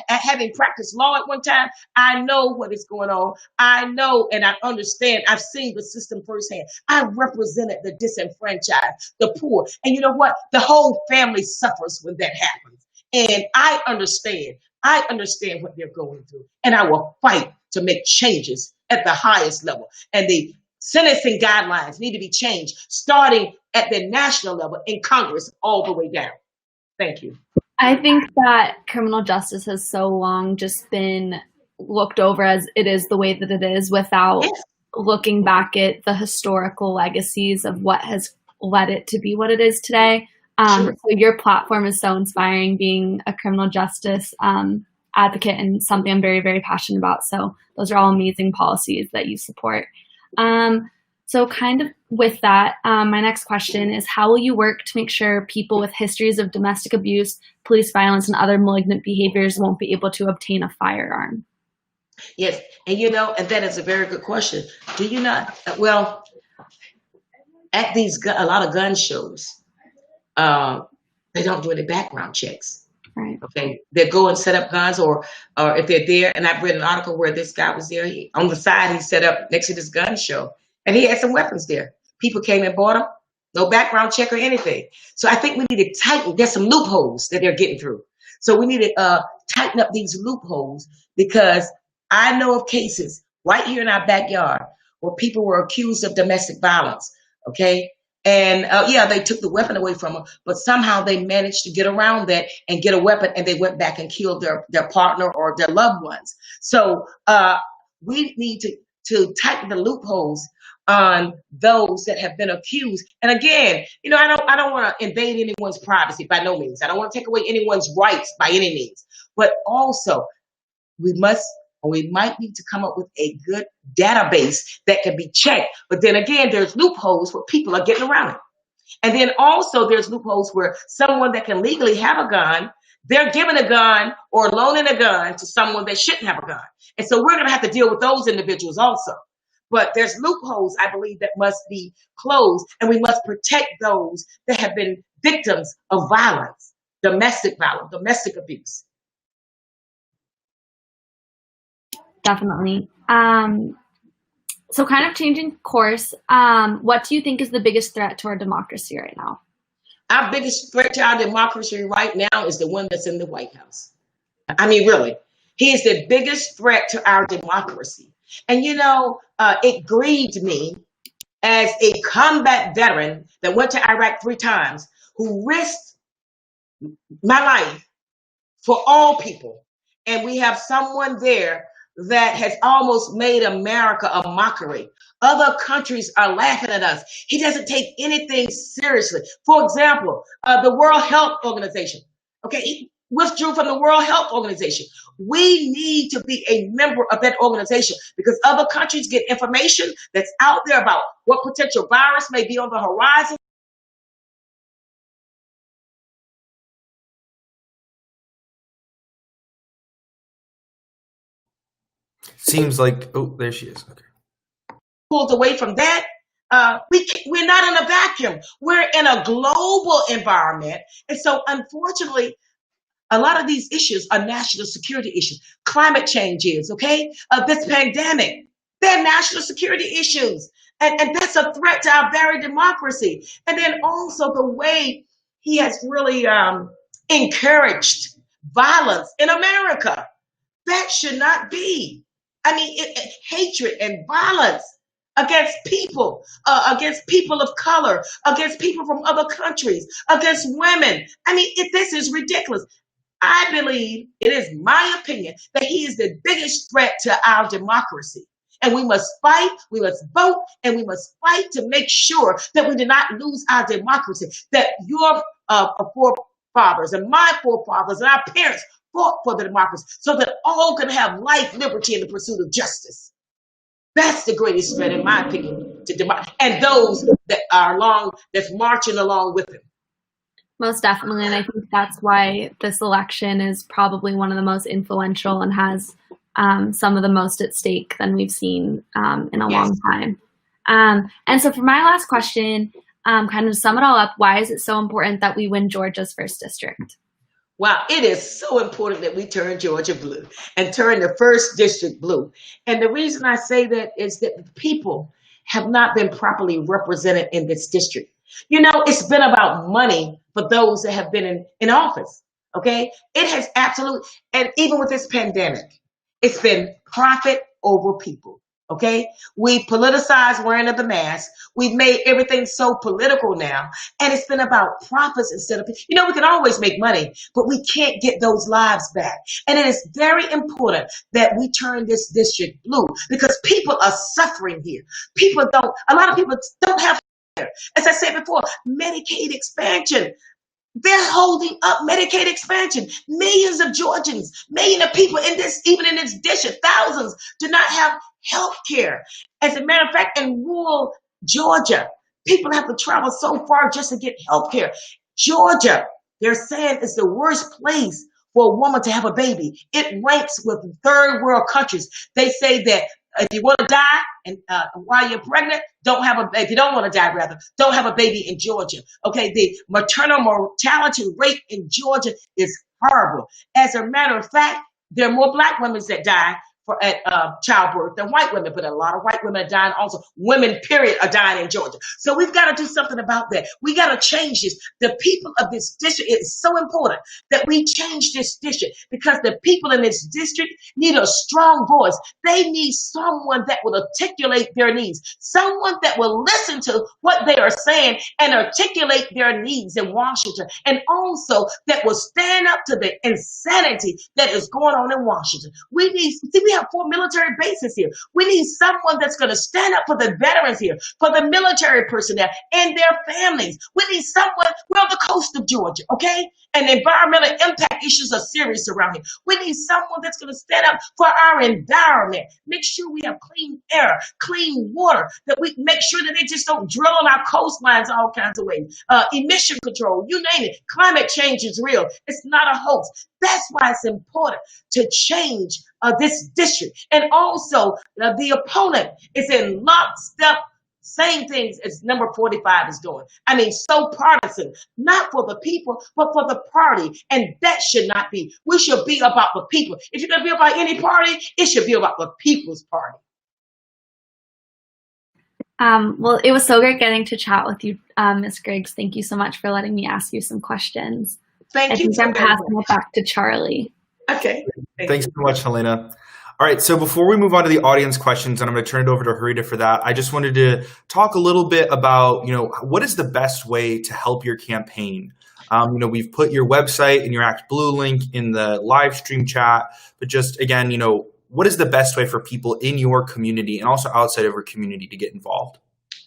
Having practiced law at one time, I know what is going on. I know and I understand. I've seen the system firsthand. I represented the disenfranchised, the poor. And you know what? The whole family suffers when that happens. And I understand what they're going through, and I will fight to make changes at the highest level. And the sentencing guidelines need to be changed, starting at the national level in Congress all the way down. Thank you. I think that criminal justice has so long just been looked over as it is the way that it is without looking back at the historical legacies of what has led it to be what it is today. So your platform is so inspiring, being a criminal justice advocate, and something I'm very, very passionate about. So those are all amazing policies that you support. So kind of with that, my next question is, how will you work to make sure people with histories of domestic abuse, police violence, and other malignant behaviors won't be able to obtain a firearm? Yes, and and that is a very good question. Do you not? Well, at a lot of gun shows, They don't do any background checks. Right. Okay, they go and set up guns, or if they're there. And I've read an article where this guy was there. On the side, he set up next to this gun show, and he had some weapons there. People came and bought them. No background check or anything. So I think we need to tighten. There's some loopholes that they're getting through. So we need to tighten up these loopholes, because I know of cases right here in our backyard where people were accused of domestic violence. Okay. And yeah, they took the weapon away from them, but somehow they managed to get around that and get a weapon, and they went back and killed their partner or their loved ones. So we need to tighten the loopholes on those that have been accused. And again, I don't want to invade anyone's privacy by no means. I don't want to take away anyone's rights by any means. But also, we might need to come up with a good database that can be checked. But then again, there's loopholes where people are getting around it. And then also there's loopholes where someone that can legally have a gun, they're giving a gun or loaning a gun to someone that shouldn't have a gun. And so we're going to have to deal with those individuals also. But there's loopholes, I believe, that must be closed, and we must protect those that have been victims of violence, domestic abuse. Definitely. So kind of changing course, what do you think is the biggest threat to our democracy right now? Our biggest threat to our democracy right now is the one that's in the White House. I mean, really, he is the biggest threat to our democracy. And, it grieved me as a combat veteran that went to Iraq 3 times, who risked my life for all people. And we have someone there that has almost made America a mockery. Other countries are laughing at us. He doesn't take anything seriously. For example, the World Health Organization. Okay, he withdrew from the World Health Organization. We need to be a member of that organization, because other countries get information that's out there about what potential virus may be on the horizon. Seems like, oh, there she is. Okay. Pulled away from that. We're not in a vacuum. We're in a global environment. And so, unfortunately, a lot of these issues are national security issues. Climate change is, okay? This pandemic, they're national security issues. And that's a threat to our very democracy. And then also the way he has really encouraged violence in America. That should not be. I mean, hatred and violence against people of color, against people from other countries, against women. I mean, this is ridiculous. I believe, it is my opinion, that he is the biggest threat to our democracy. And we must fight, we must vote, and we must fight to make sure that we do not lose our democracy, that your forefathers and my forefathers and our parents fought for the democracy so that all can have life, liberty, and the pursuit of justice. That's the greatest threat, in my opinion, to democracy, and those that are that's marching along with him. Most definitely, and I think that's why this election is probably one of the most influential and has some of the most at stake than we've seen in a long time. And so for my last question, kind of to sum it all up, why is it so important that we win Georgia's 1st district? Wow, it is so important that we turn Georgia blue and turn the 1st district blue. And the reason I say that is that the people have not been properly represented in this district. It's been about money for those that have been in office, okay? It has absolutely, and even with this pandemic, it's been profit over people, okay? We politicized wearing of the mask. We've made everything so political now, and it's been about profits instead of, we can always make money, but we can't get those lives back. And it is very important that we turn this district blue, because people are suffering here. A lot of people don't have, as I said before, Medicaid expansion. They're holding up Medicaid expansion. Millions of Georgians, millions of people even in this district, thousands do not have health care. As a matter of fact, in rural Georgia, people have to travel so far just to get health care. Georgia, they're saying, is the worst place for a woman to have a baby. It ranks with 3rd world countries. They say that if you want to die and while you're pregnant, if you don't want to die, rather, don't have a baby in Georgia. Okay, the maternal mortality rate in Georgia is horrible. As a matter of fact, there are more Black women that die at childbirth than white women, but a lot of white women are dying also. Women, period, are dying in Georgia. So we've got to do something about that. We got to change this. The people of this district, it is so important that we change this district because the people in this district need a strong voice. They need someone that will articulate their needs, someone that will listen to what they are saying and articulate their needs in Washington, and also that will stand up to the insanity that is going on in Washington. We have 4 military bases here. We need someone that's going to stand up for the veterans here, for the military personnel and their families. We need someone, we're on the coast of Georgia, okay? And environmental impact issues are serious around here. We need someone that's going to stand up for our environment. Make sure we have clean air, clean water, that we make sure that they just don't drill on our coastlines all kinds of ways. Emission control, you name it. Climate change is real. It's not a hoax. That's why it's important to change this district. And also, the opponent is in lockstep, same things as number 45 is doing. I mean, so partisan, not for the people, but for the party. And that should not be. We should be about the people. If you're going to be about any party, it should be about the people's party. Well, it was so great getting to chat with you, Ms. Griggs. Thank you so much for letting me ask you some questions. Thank you. I'm passing it back to Charlie. Okay. Thanks so much, Helena. All right, so before we move on to the audience questions, and I'm going to turn it over to Harita for that, I just wanted to talk a little bit about, what is the best way to help your campaign? We've put your website and your Act Blue link in the live stream chat, but just again, what is the best way for people in your community and also outside of your community to get involved?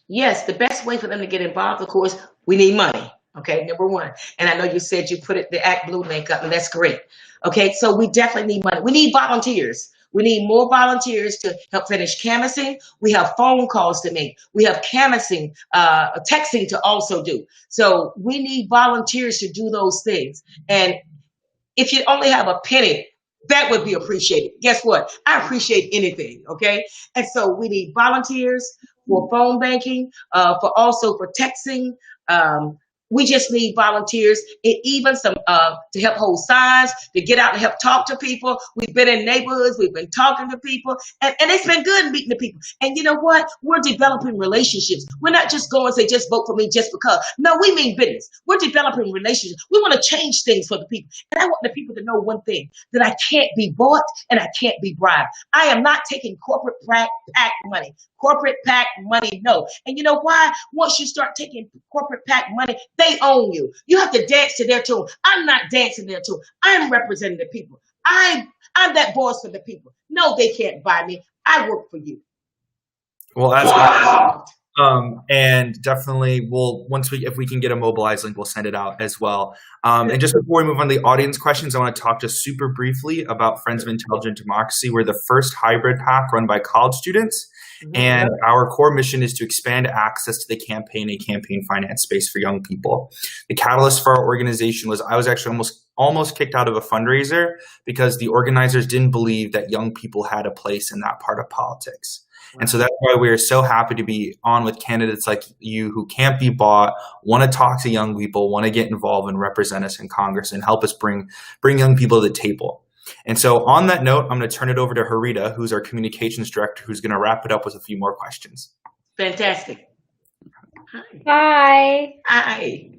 Yes, the best way for them to get involved, of course, we need money. Okay, number one. And I know you said you put the Act Blue link up, and that's great. Okay, so we definitely need money. We need volunteers. We need more volunteers to help finish canvassing. We have phone calls to make. We have canvassing, texting to also do. So we need volunteers to do those things. And if you only have a penny, that would be appreciated. Guess what? I appreciate anything, okay? And so we need volunteers for phone banking, for texting. We just need volunteers, and even some to help hold signs, to get out and help talk to people. We've been in neighborhoods, we've been talking to people, and it's been good meeting the people. And you know what? We're developing relationships. We're not just going to say, just vote for me just because. No, we mean business. We're developing relationships. We want to change things for the people. And I want the people to know one thing, that I can't be bought and I can't be bribed. I am not taking corporate PAC money. Corporate PAC money, no. And you know why? Once you start taking corporate PAC money, they own you. You have to dance to their tune. I'm not dancing their tune. I'm representing the people. I'm that voice for the people. No, they can't buy me. I work for you. Well, that's awesome. And definitely, if we can get a mobilized link, we'll send it out as well. And just before we move on to the audience questions, I want to talk just super briefly about Friends of Intelligent Democracy. We're the first hybrid PAC run by college students. And our core mission is to expand access to the campaign and campaign finance space for young people. The catalyst for our organization was I was actually almost kicked out of a fundraiser because the organizers didn't believe that young people had a place in that part of politics. And so that's why we are so happy to be on with candidates like you who can't be bought, want to talk to young people, want to get involved and represent us in Congress and help us bring young people to the table. And so on that note, I'm going to turn it over to Harita, who's our communications director, who's going to wrap it up with a few more questions. Fantastic. Hi. Hi.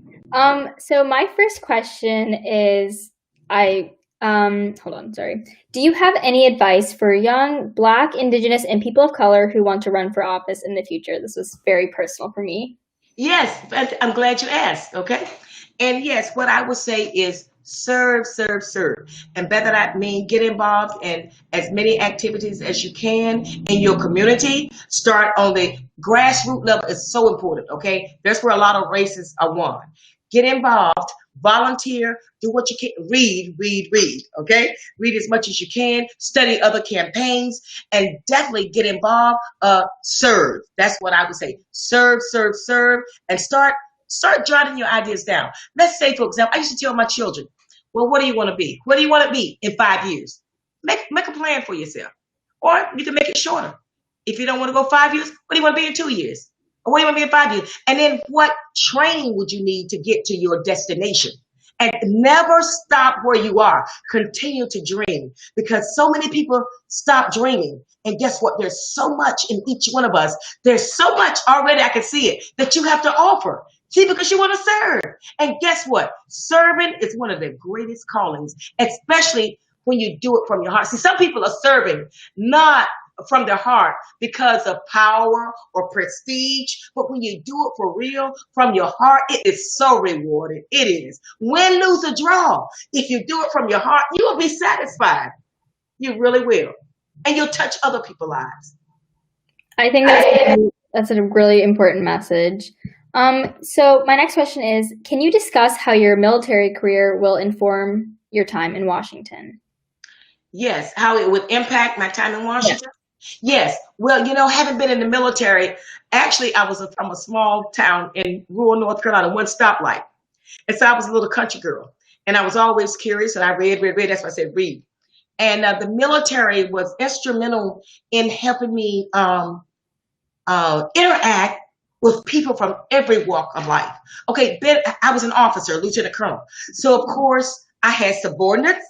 So my first question is, hold on, sorry. Do you have any advice for young Black, Indigenous, and people of color who want to run for office in the future? This was very personal for me. Yes, I'm glad you asked, okay? And yes, what I would say is serve. And by that I mean get involved in as many activities as you can in your community. Start on the grassroots level. It's so important, okay? That's where a lot of races are won. Get involved, volunteer, do what you can, read, okay? Read as much as you can, study other campaigns, and definitely get involved, serve. That's what I would say. Serve, and start jotting your ideas down. Let's say, for example, I used to tell my children, well, what do you want to be? What do you want to be in 5 years? Make a plan for yourself. Or you can make it shorter. If you don't want to go 5 years, what do you want to be in 2 years? Or what do you want to be in 5 years? And then what training would you need to get to your destination? And never stop where you are. Continue to dream, because so many people stop dreaming. And guess what? There's so much in each one of us. There's so much already, I can see it, that you have to offer. See, because you want to serve. And guess what? Serving is one of the greatest callings, especially when you do it from your heart. See, some people are serving not from their heart because of power or prestige, but when you do it for real, from your heart, it is so rewarding. It is. Win, lose, or draw. If you do it from your heart, you will be satisfied. You really will. And you'll touch other people's lives. I think that's a really important message. So my next question is, can you discuss how your military career will inform your time in Washington? Yes, how it would impact my time in Washington? Yes. Well, having been in the military, actually, I was from a small town in rural North Carolina, one stoplight. And so I was a little country girl. And I was always curious, and I read. That's why I said read. And the military was instrumental in helping me interact with people from every walk of life. Okay, then I was an officer, lieutenant colonel. So, of course, I had subordinates,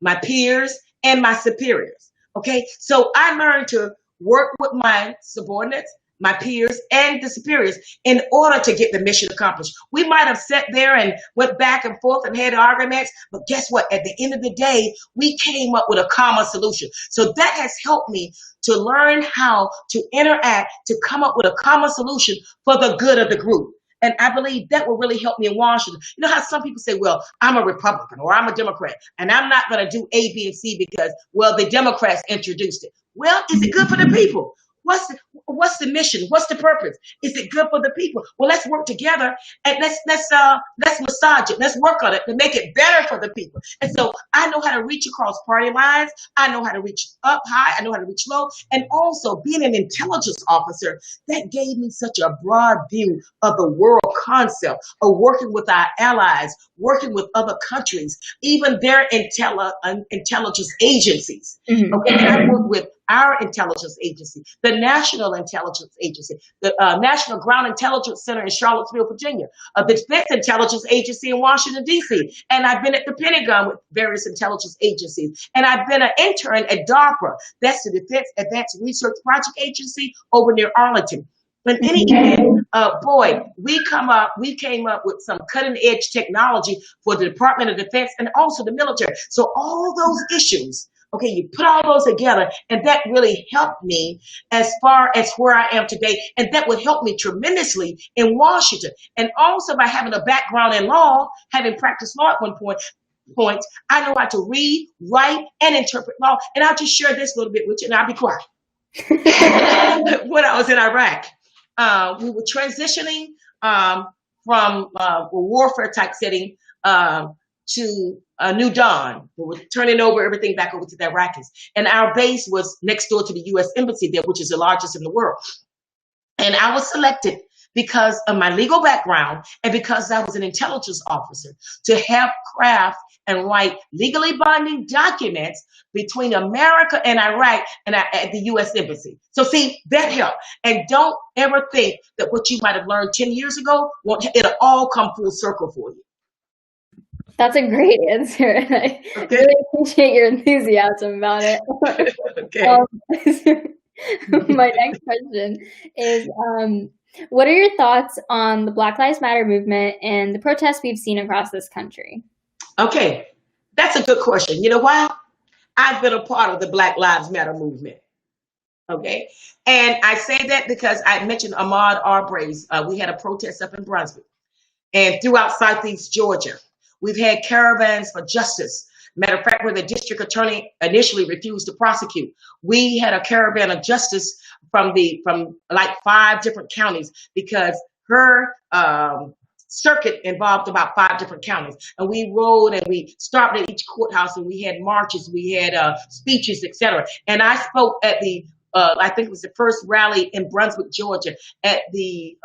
my peers, and my superiors. Okay, so I learned to work with my subordinates, my peers, and the superiors in order to get the mission accomplished. We might have sat there and went back and forth and had arguments, but guess what? At the end of the day, we came up with a common solution. So that has helped me to learn how to interact, to come up with a common solution for the good of the group. And I believe that will really help me in Washington. You know how some people say, well, I'm a Republican or I'm a Democrat, and I'm not going to do A, B, and C because, well, the Democrats introduced it. Well, is it good for the people? What's the mission? What's the purpose? Is it good for the people? Well, let's work together and let's massage it. Let's work on it to make it better for the people. And so I know how to reach across party lines. I know how to reach up high. I know how to reach low. And also being an intelligence officer, that gave me such a broad view of the world concept of working with our allies, working with other countries, even their intelligence agencies. Mm-hmm. Okay, and I work with our intelligence agency, the National Intelligence Agency, the National Ground Intelligence Center in Charlottesville, Virginia, the Defense Intelligence Agency in Washington, D.C. And I've been at the Pentagon with various intelligence agencies. And I've been an intern at DARPA. That's the Defense Advanced Research Project Agency over near Arlington. But in any event, we came up with some cutting edge technology for the Department of Defense and also the military. So all those issues, okay, you put all those together, and that really helped me as far as where I am today. And that would help me tremendously in Washington. And also by having a background in law, having practiced law at one point, I know how to read, write, and interpret law. And I'll just share this a little bit with you, and I'll be quiet. When I was in Iraq, we were transitioning from a warfare type setting to a new dawn. We were turning over everything back over to the Iraqis. And our base was next door to the U.S. Embassy there, which is the largest in the world. And I was selected because of my legal background and because I was an intelligence officer to help craft and write legally binding documents between America and Iraq and at the U.S. Embassy. So see, that helped. And don't ever think that what you might have learned 10 years ago, it'll all come full circle for you. That's a great answer, and I really appreciate your enthusiasm about it. Okay. My next question is, what are your thoughts on the Black Lives Matter movement and the protests we've seen across this country? Okay, that's a good question. You know why? I've been a part of the Black Lives Matter movement. Okay, and I say that because I mentioned Ahmaud Arbery's. We had a protest up in Brunswick and throughout Southeast Georgia. We've had caravans for justice. Matter of fact, where the district attorney initially refused to prosecute, we had a caravan of justice from like 5 different counties because her circuit involved about 5 different counties. And we rode and we stopped at each courthouse and we had marches, we had speeches, etc. And I spoke at the, I think it was the first rally in Brunswick, Georgia, at the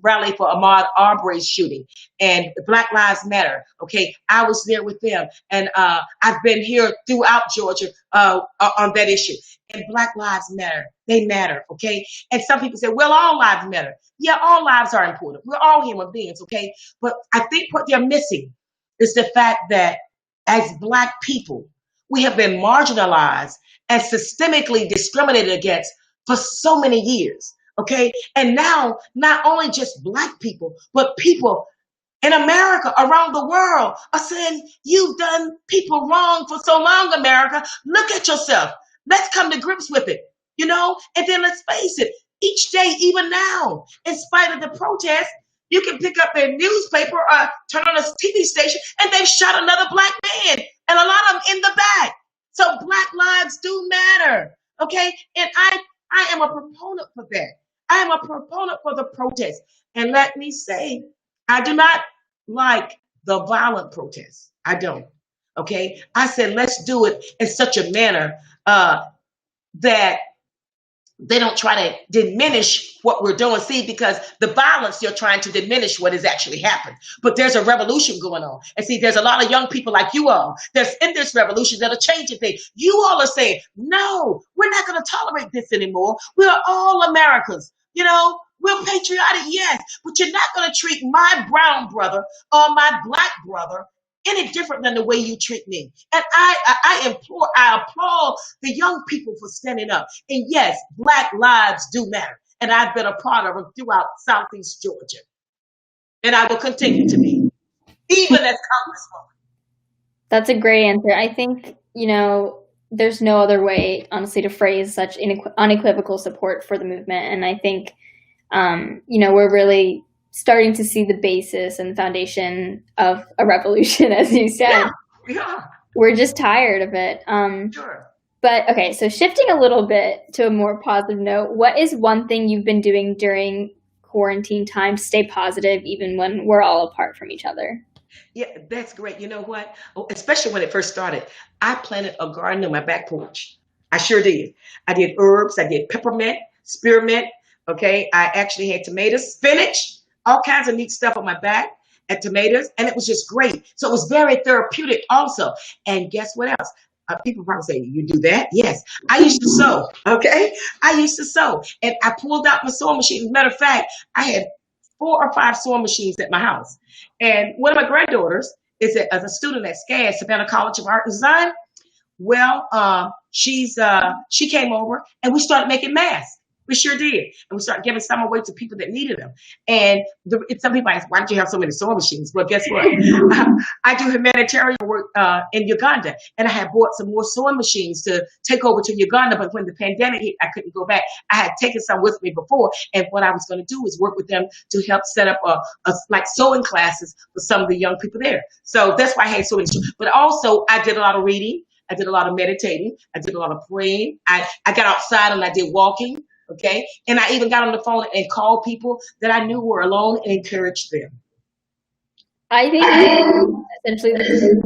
rally for Ahmaud Arbery's shooting and Black Lives Matter. Okay, I was there with them, and I've been here throughout Georgia on that issue. And Black Lives Matter, they matter. Okay, and some people say, well, all lives matter. Yeah, all lives are important. We're all human beings. Okay, but I think what they're missing is the fact that as Black people, we have been marginalized and systemically discriminated against for so many years. Okay. And now, not only just Black people, but people in America, around the world, are saying, you've done people wrong for so long, America. Look at yourself. Let's come to grips with it, you know? And then let's face it, each day, even now, in spite of the protests, you can pick up their newspaper or turn on a TV station and they've shot another Black man and a lot of them in the back. So Black lives do matter, okay? And I am a proponent for that. I am a proponent for the protest. And let me say, I do not like the violent protests. I don't, okay? I said, let's do it in such a manner that they don't try to diminish what we're doing. See, because the violence, you're trying to diminish what has actually happened. But there's a revolution going on. And see, there's a lot of young people like you all that's in this revolution that are changing things. You all are saying, no, we're not going to tolerate this anymore. We're all Americans. You know, we're patriotic, yes, but you're not going to treat my brown brother or my Black brother any different than the way you treat me. And I applaud the young people for standing up. And yes, Black lives do matter. And I've been a part of them throughout Southeast Georgia. And I will continue to be, even as Congresswoman. That's a great answer. I think, you know, there's no other way, honestly, to phrase such unequivocal support for the movement. And I think, you know, we're really starting to see the basis and foundation of a revolution, as you said. Yeah. We're just tired of it. Sure. But okay, so shifting a little bit to a more positive note, what is one thing you've been doing during quarantine time to stay positive, even when we're all apart from each other? Yeah, that's great. You know what? Oh, especially when it first started, I planted a garden on my back porch. I sure did. I did herbs. I did peppermint, spearmint. Okay. I actually had tomatoes, spinach, all kinds of neat stuff on my back, and tomatoes. And it was just great. So it was very therapeutic also. And guess what else? People probably say, you do that? Yes. I used to sew. Okay. I used to sew. And I pulled out my sewing machine. As a matter of fact, I had 4 or 5 sewing machines at my house. And one of my granddaughters is a student at SCAD, Savannah College of Art and Design. Well, she came over and we started making masks. We sure did. And we started giving some away to people that needed them. And some people ask, why did you have so many sewing machines? Well, guess what? I do humanitarian work in Uganda. And I had bought some more sewing machines to take over to Uganda. But when the pandemic hit, I couldn't go back. I had taken some with me before. And what I was going to do is work with them to help set up like sewing classes for some of the young people there. So that's why I had sewing machines. But also, I did a lot of reading. I did a lot of meditating. I did a lot of praying. I got outside and I did walking. Okay. And I even got on the phone and called people that I knew were alone and encouraged them. I think essentially this is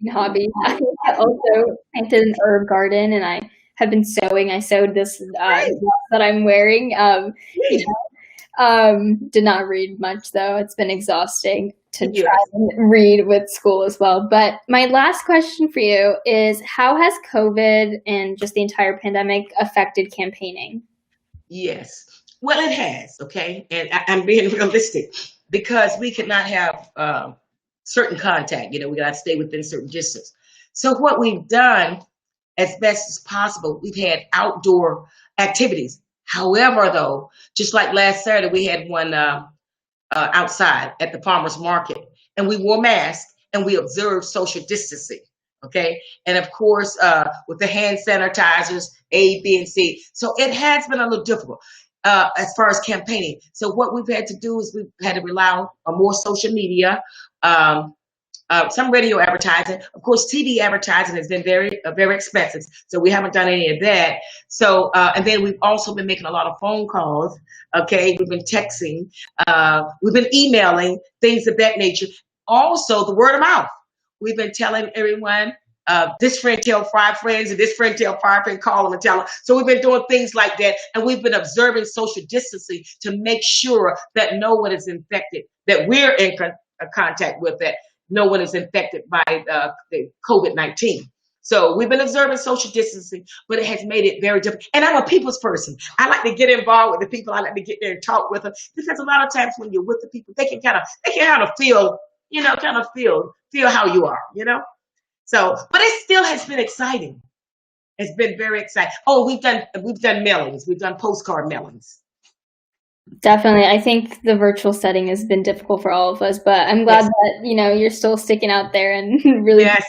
a hobby. I also planted an herb garden and I have been sewing. I sewed this that I'm wearing. Did not read much though. It's been exhausting to try and read with school as well. But my last question for you is, how has COVID and just the entire pandemic affected campaigning? Yes. Well, it has, okay? And I'm being realistic because we could not have certain contact. You know, we got to stay within a certain distance. So what we've done as best as possible, we've had outdoor activities. However, though, just like last Saturday, we had one outside at the farmer's market, and we wore masks and we observed social distancing. Okay. And of course, with the hand sanitizers, A, B, and C. So it has been a little difficult as far as campaigning. So what we've had to do is we've had to rely on more social media, some radio advertising. Of course, TV advertising has been very expensive. So we haven't done any of that. So, and then we've also been making a lot of phone calls. Okay. We've been texting. We've been emailing, things of that nature. Also, the word of mouth. We've been telling everyone this friend tell 5 friends, and this friend tell 5 friends, call them and tell them. So we've been doing things like that, and we've been observing social distancing to make sure that no one is infected, that we're in contact with, that no one is infected by the COVID-19. So we've been observing social distancing, but it has made it very difficult. And I'm a people's person. I like to get involved with the people. I like to get there and talk with them, because a lot of times when you're with the people, they can kind of feel, feel how you are, So, but it still has been exciting. It's been very exciting. Oh, we've done mailings. We've done postcard mailings. Definitely. I think the virtual setting has been difficult for all of us, but I'm glad that, you're still sticking out there and really. Yes.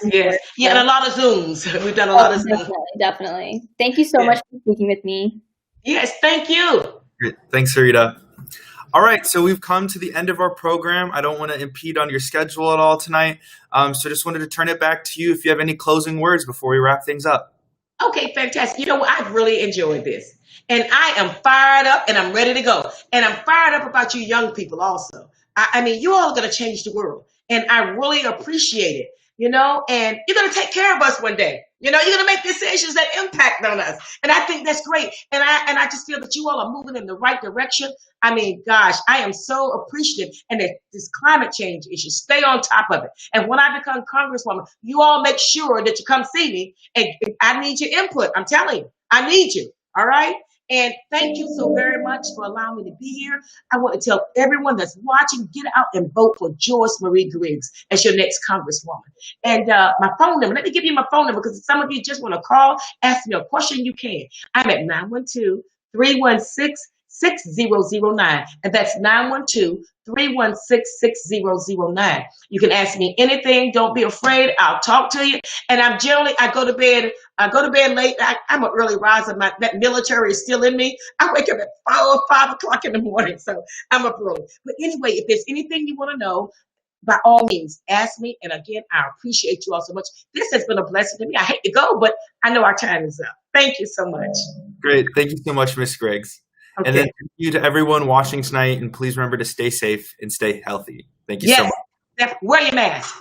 Yeah, and a lot of Zooms. We've done a lot of Zooms. Definitely. Thank you so much for speaking with me. Yes, thank you. Great. Thanks, Sarita. All right, so we've come to the end of our program. I don't want to impede on your schedule at all tonight, so just wanted to turn it back to you if you have any closing words before we wrap things up. Okay, fantastic. You know what? I've really enjoyed this. And I am fired up and I'm ready to go. And I'm fired up about you young people also. I mean, you all are going to change the world. And I really appreciate it, and you're going to take care of us one day. You're going to make decisions that impact on us. And I think that's great. And I just feel that you all are moving in the right direction. I mean, gosh, I am so appreciative. And this climate change issue, stay on top of it. And when I become Congresswoman, you all make sure that you come see me. And I need your input. I'm telling you, I need you. All right. And thank you so very much for allowing me to be here. I want to tell everyone that's watching, get out and vote for Joyce Marie Griggs as your next Congresswoman. And my phone number, let me give you my phone number, because some of you just want to call, ask me a question, you can. I'm at 912-316-6009. And that's 912-316-6009. You can ask me anything. Don't be afraid. I'll talk to you. And I go to bed late. I'm an early riser. That military is still in me. I wake up at 5 o'clock in the morning. So I'm up early. But anyway, if there's anything you want to know, by all means, ask me. And again, I appreciate you all so much. This has been a blessing to me. I hate to go, but I know our time is up. Thank you so much. Great. Thank you so much, Ms. Griggs. Okay. And then thank you to everyone watching tonight. And please remember to stay safe and stay healthy. Thank you so much. Wear your mask.